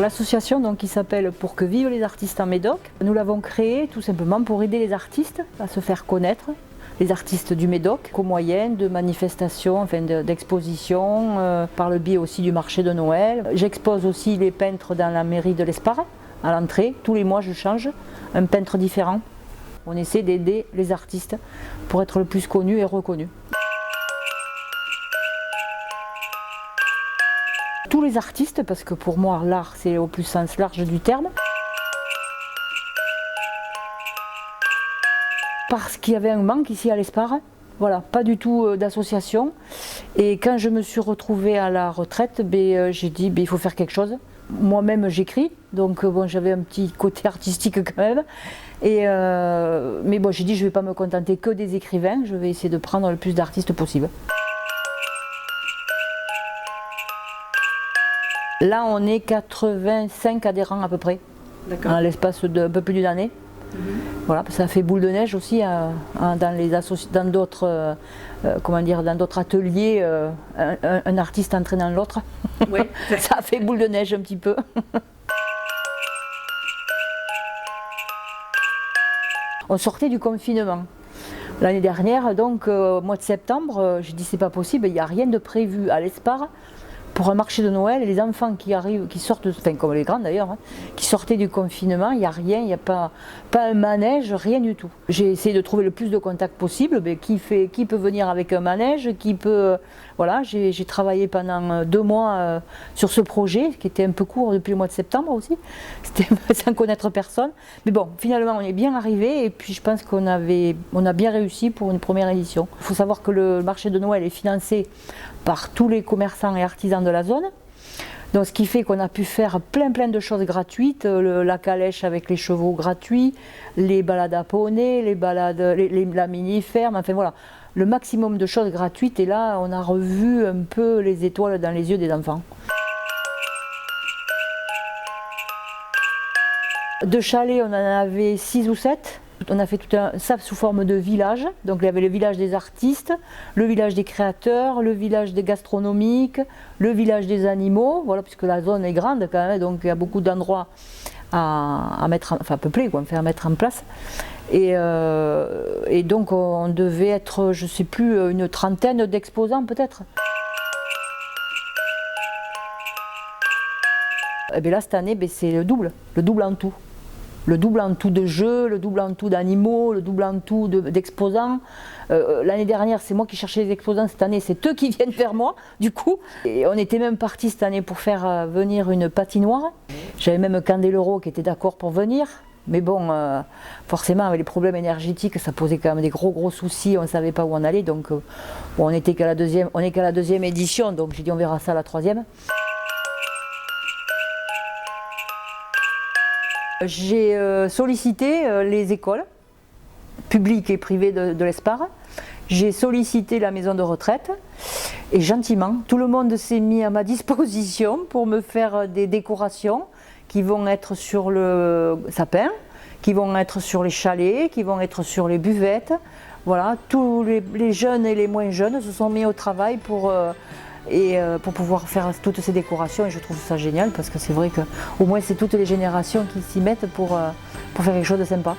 L'association donc, qui s'appelle Pour que vivent les artistes en Médoc, nous l'avons créée tout simplement pour aider les artistes à se faire connaître, les artistes du Médoc, au moyen de manifestations, enfin d'expositions, par le biais aussi du marché de Noël. J'expose aussi les peintres dans la mairie de l'Espare, à l'entrée. Tous les mois je change un peintre différent. On essaie d'aider les artistes pour être le plus connus et reconnus. Tous les artistes, parce que pour moi l'art c'est au plus sens large du terme. Parce qu'il y avait un manque ici à l'Espare, voilà, pas du tout d'association. Et quand je me suis retrouvée à la retraite, j'ai dit il faut faire quelque chose. Moi-même j'écris, donc bon, j'avais un petit côté artistique quand même. Mais bon, j'ai dit je ne vais pas me contenter que des écrivains, je vais essayer de prendre le plus d'artistes possible. Là, on est 85 adhérents à peu près, dans l'espace d'un peu plus d'une année. Voilà, ça fait boule de neige aussi dans d'autres ateliers, un artiste entraînant l'autre. Oui. Ça a fait boule de neige un petit peu. On sortait du confinement. L'année dernière, donc au mois de septembre, j'ai dit c'est pas possible, il n'y a rien de prévu à l'Espare pour un marché de Noël, et les enfants qui arrivent, qui sortent, enfin comme les grands d'ailleurs, qui sortaient du confinement, il n'y a rien, il n'y a pas un manège, rien du tout. J'ai essayé de trouver le plus de contacts possible, qui peut venir avec un manège, voilà, j'ai travaillé pendant 2 mois sur ce projet, qui était un peu court depuis le mois de septembre aussi, c'était sans connaître personne. Mais bon, finalement on est bien arrivé, et puis je pense qu'on a bien réussi pour une première édition. Il faut savoir que le marché de Noël est financé par tous les commerçants et artisans de la zone. Donc ce qui fait qu'on a pu faire plein de choses gratuites, la calèche avec les chevaux gratuits, les balades à poney, la mini-ferme, enfin voilà, le maximum de choses gratuites, et là on a revu un peu les étoiles dans les yeux des enfants. De chalets, on en avait 6 ou 7. On a fait tout ça sous forme de village. Donc il y avait le village des artistes, le village des créateurs, le village des gastronomiques, le village des animaux, voilà, puisque la zone est grande quand même, donc il y a beaucoup d'endroits à peupler, à mettre en place. Et donc on devait être, je ne sais plus, une trentaine d'exposants peut-être. Et bien là cette année, c'est le double en tout. Le double en tout de jeux, le double en tout d'animaux, le double en tout d'exposants. L'année dernière, c'est moi qui cherchais les exposants. Cette année, c'est eux qui viennent vers moi, du coup. Et on était même partis cette année pour faire venir une patinoire. J'avais même Candeloro qui était d'accord pour venir. Mais bon, forcément, avec les problèmes énergétiques, ça posait quand même des gros soucis. On ne savait pas où on allait. Donc, on n'est qu'à la deuxième édition. Donc, j'ai dit, on verra ça à la 3e. J'ai sollicité les écoles publiques et privées de l'Espare. J'ai sollicité la maison de retraite et gentiment, tout le monde s'est mis à ma disposition pour me faire des décorations qui vont être sur le sapin, qui vont être sur les chalets, qui vont être sur les buvettes. Voilà, tous les jeunes et les moins jeunes se sont mis au travail pour pouvoir faire toutes ces décorations, et je trouve ça génial parce que c'est vrai qu'au moins c'est toutes les générations qui s'y mettent pour faire quelque chose de sympa.